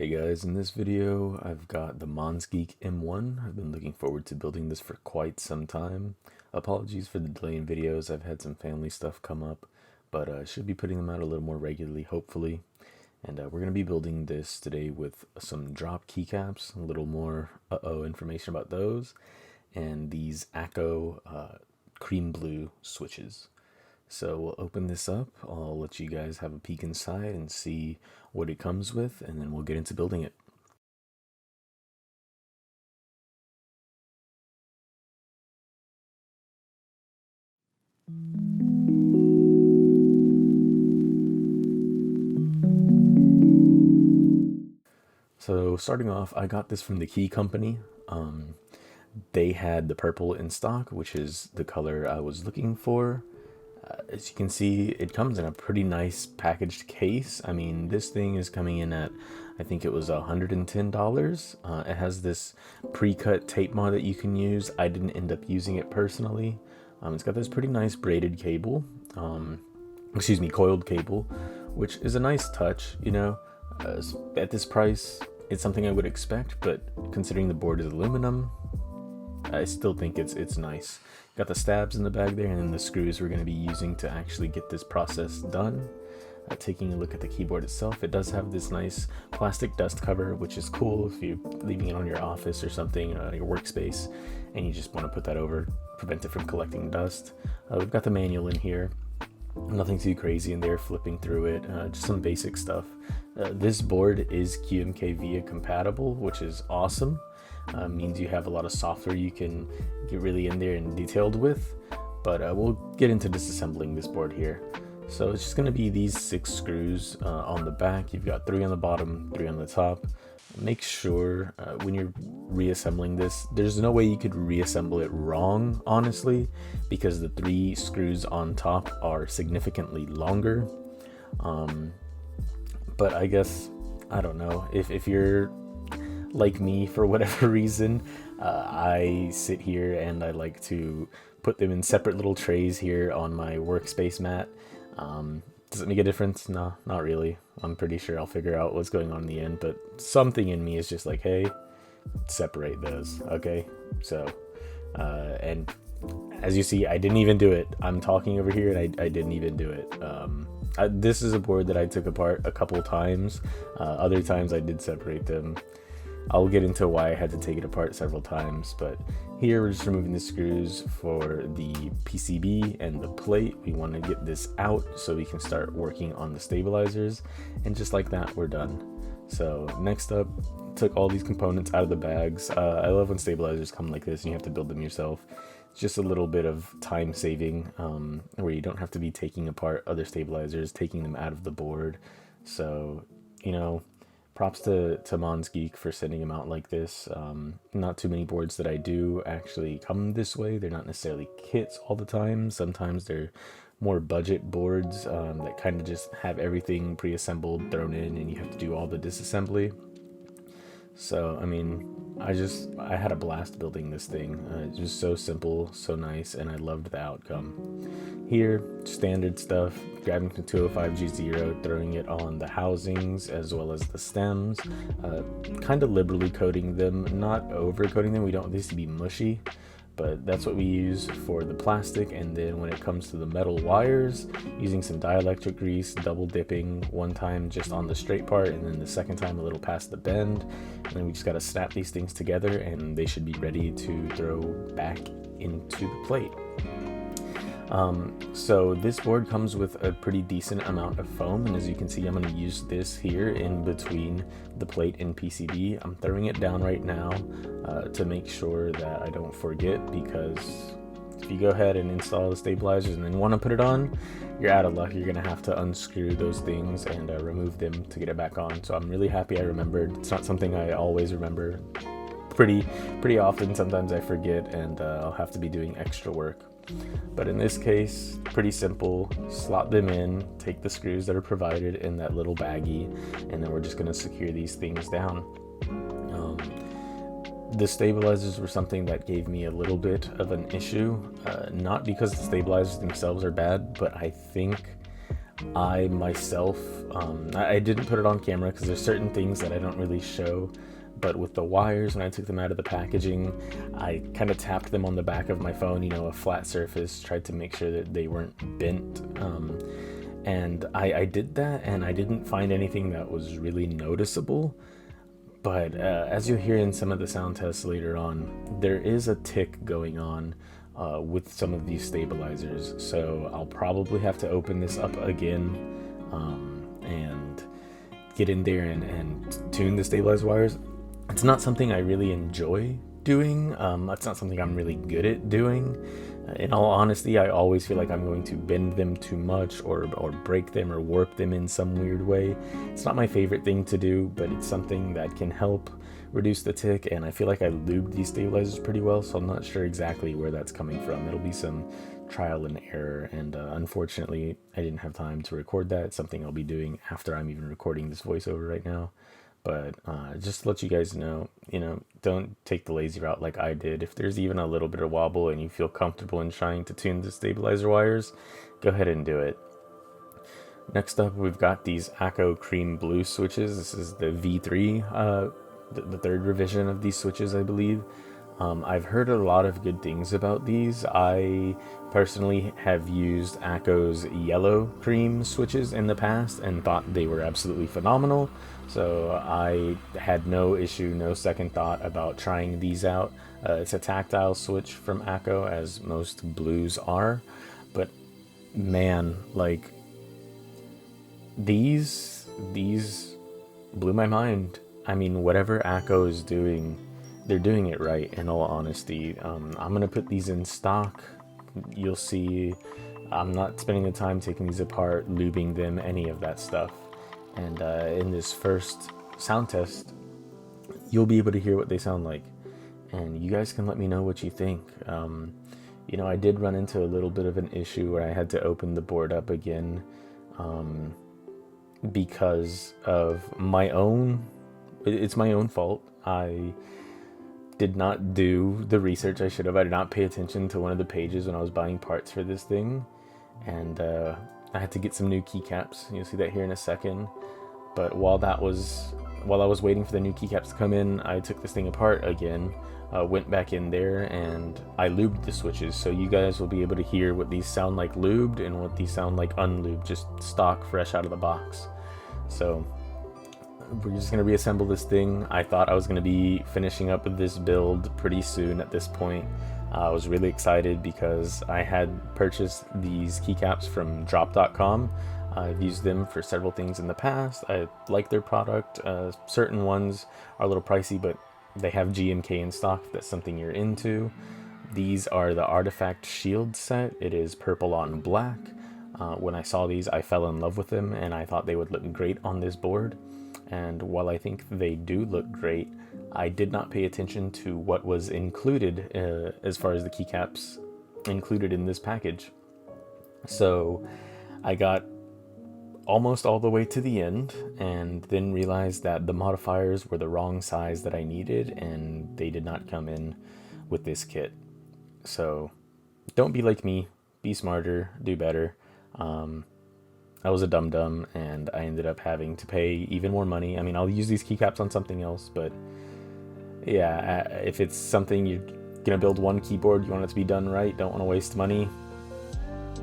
Hey guys, in this video I've got the Monsgeek M1. I've been looking forward to building this for quite some time. Apologies for the delay in videos, I've had some family stuff come up, but I should be putting them out a little more regularly, hopefully. And we're going to be building this today with some drop keycaps, a little more information about those, and these Akko Cream Blue Switches. So we'll open this up, I'll let you guys have a peek inside and see what it comes with, and then we'll get into building it. So starting off, I got this from the Key Company. They had the purple in stock, which is the color I was looking for. As you can see, it comes in a pretty nice packaged case. I mean, this thing is coming in at, I think it was $110. It has this pre-cut tape mod that you can use. I didn't end up using it personally. It's got this pretty nice braided cable, coiled cable, which is a nice touch, you know. At this price, it's something I would expect, but considering the board is aluminum, I still think it's nice. Got the stabs in the bag there, and then the screws we're going to be using to actually get this process done. Taking a look at the keyboard itself, it does have this nice plastic dust cover, which is cool if you're leaving it on your office or something, your workspace, and you just want to put that over, prevent it from collecting dust. We've got the manual in here. Nothing too crazy in there, flipping through it, just some basic stuff. This board is QMK compatible, which is awesome. Means you have a lot of software you can get really in there and detailed with, but we'll get into disassembling this board here. So it's just going to be these 6 screws on the back. You've got 3 on the bottom, 3 on the top. Make sure when you're reassembling this, there's no way you could reassemble it wrong, honestly, because the 3 screws on top are significantly longer. But I guess, I don't know, if you're like me for whatever reason, I sit here and I like to put them in separate little trays here on my workspace mat. Does it make a difference? No, not really. I'm pretty sure I'll figure out what's going on in the end, but something in me is just like, hey, separate those, okay? So, and as you see, I didn't even do it. I'm talking over here and I didn't even do it. This is a board that I took apart a couple times. Other times I did separate them. I'll get into why I had to take it apart several times, but here we're just removing the screws for the PCB and the plate. We want to get this out so we can start working on the stabilizers, and just like that, we're done. So next up, took all these components out of the bags. I love when stabilizers come like this and you have to build them yourself. It's just a little bit of time saving, where you don't have to be taking apart other stabilizers, taking them out of the board. So, you know, props to Monsgeek for sending them out like this. Not too many boards that I do actually come this way. They're not necessarily kits all the time. Sometimes they're more budget boards that kind of just have everything pre-assembled, thrown in, and you have to do all the disassembly. So, I mean, I had a blast building this thing. It's just so simple, so nice, and I loved the outcome. Here, standard stuff, grabbing the 205G0, throwing it on the housings as well as the stems, kind of liberally coating them, not over coating them. We don't want these to be mushy, but that's what we use for the plastic. And then when it comes to the metal wires, using some dielectric grease, double dipping, one time just on the straight part and then the second time a little past the bend, and then we just got to snap these things together and they should be ready to throw back into the plate. So this board comes with a pretty decent amount of foam, and as you can see, I'm going to use this here in between the plate and PCB. I'm throwing it down right now to make sure that I don't forget, because if you go ahead and install the stabilizers and then want to put it on, you're out of luck. You're going to have to unscrew those things and remove them to get it back on. So I'm really happy I remembered. It's not something I always remember pretty often. Sometimes I forget and I'll have to be doing extra work. But in this case, pretty simple. Slot them in, take the screws that are provided in that little baggie, and then we're just going to secure these things down. The stabilizers were something that gave me a little bit of an issue, not because the stabilizers themselves are bad, but I think I myself, I didn't put it on camera because there's certain things that I don't really show, but with the wires, when I took them out of the packaging, I kind of tapped them on the back of my phone, you know, a flat surface, tried to make sure that they weren't bent. And I did that, and I didn't find anything that was really noticeable. But as you'll hear in some of the sound tests later on, there is a tick going on with some of these stabilizers. So I'll probably have to open this up again and get in there and tune the stabilizer wires. It's not something I really enjoy doing. It's not something I'm really good at doing. In all honesty, I always feel like I'm going to bend them too much or break them or warp them in some weird way. It's not my favorite thing to do, but it's something that can help reduce the tick, and I feel like I lubed these stabilizers pretty well, so I'm not sure exactly where that's coming from. It'll be some trial and error, and unfortunately, I didn't have time to record that. It's something I'll be doing after I'm even recording this voiceover right now. But just to let you guys know, don't take the lazy route like I did. If there's even a little bit of wobble and you feel comfortable in trying to tune the stabilizer wires, go ahead and do it. Next up, we've got these Akko Cream Blue Switches. This is the V3, the third revision of these switches, I believe. I've heard a lot of good things about these. I personally have used Akko's yellow cream switches in the past and thought they were absolutely phenomenal. So I had no issue, no second thought about trying these out. It's a tactile switch from Akko, as most blues are. But man, like, these blew my mind. I mean, whatever Akko is doing, they're doing it right, in all honesty. I'm going to put these in stock. You'll see I'm not spending the time taking these apart, lubing them, any of that stuff. And in this first sound test, you'll be able to hear what they sound like. And you guys can let me know what you think. I did run into a little bit of an issue where I had to open the board up again because of it's my own fault. I did not do the research I should have. I did not pay attention to one of the pages when I was buying parts for this thing, and I had to get some new keycaps. You'll see that here in a second. But while I was waiting for the new keycaps to come in, I took this thing apart again, went back in there, and I lubed the switches, so you guys will be able to hear what these sound like lubed and what these sound like unlubed, just stock, fresh out of the box. So we're just going to reassemble this thing. I thought I was going to be finishing up with this build pretty soon at this point. I was really excited because I had purchased these keycaps from drop.com. I've used them for several things in the past. I like their product. Certain ones are a little pricey, but they have GMK in stock if that's something you're into. These are the Artifact Shield set. It is purple on black. When I saw these, I fell in love with them, and I thought they would look great on this board. And while I think they do look great, I did not pay attention to what was included as far as the keycaps included in this package. So I got almost all the way to the end and then realized that the modifiers were the wrong size that I needed, and they did not come in with this kit. So don't be like me, be smarter, do better. I was a dum-dum, and I ended up having to pay even more money. I mean, I'll use these keycaps on something else, but yeah, if it's something you're gonna build one keyboard, you want it to be done right, don't want to waste money,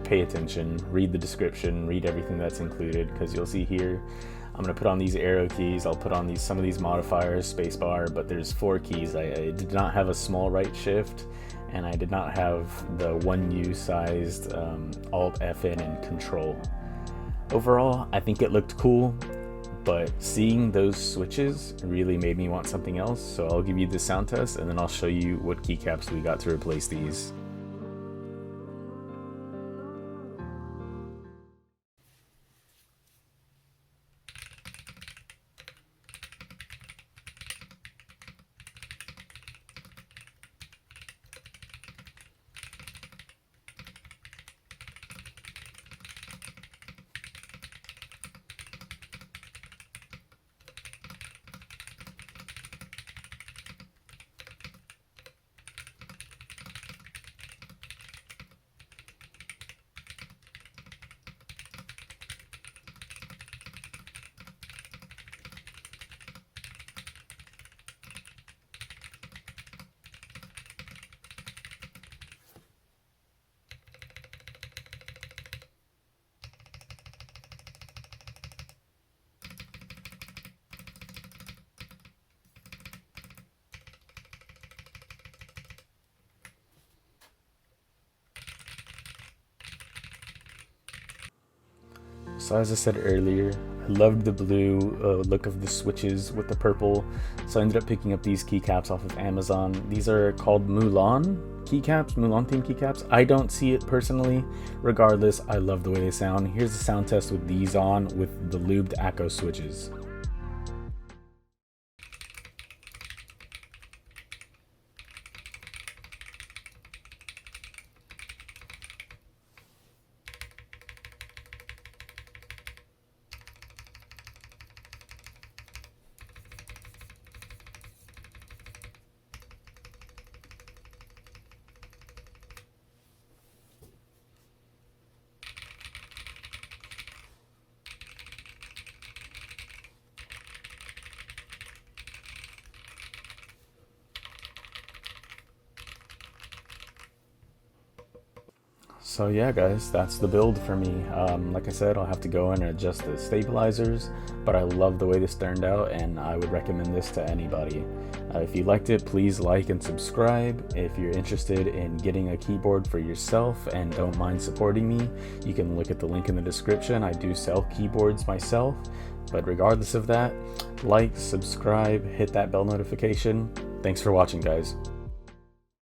pay attention, read the description, read everything that's included, because you'll see here, I'm gonna put on these arrow keys, I'll put on some of these modifiers, spacebar, but there's 4 keys. I did not have a small right shift, and I did not have the 1U sized Alt FN and Control. Overall, I think it looked cool, but seeing those switches really made me want something else, so I'll give you the sound test and then I'll show you what keycaps we got to replace these. So as I said earlier, I loved the blue look of the switches with the purple, so I ended up picking up these keycaps off of Amazon. These are called Mulan keycaps, Mulan themed keycaps. I don't see it personally. Regardless, I love the way they sound. Here's the sound test with these on with the lubed Akko switches. So yeah guys, that's the build for me. Like I said, I'll have to go in and adjust the stabilizers, but I love the way this turned out and I would recommend this to anybody. If you liked it, please like and subscribe. If you're interested in getting a keyboard for yourself and don't mind supporting me, you can look at the link in the description. I do sell keyboards myself, but regardless of that, like, subscribe, hit that bell notification. Thanks for watching guys.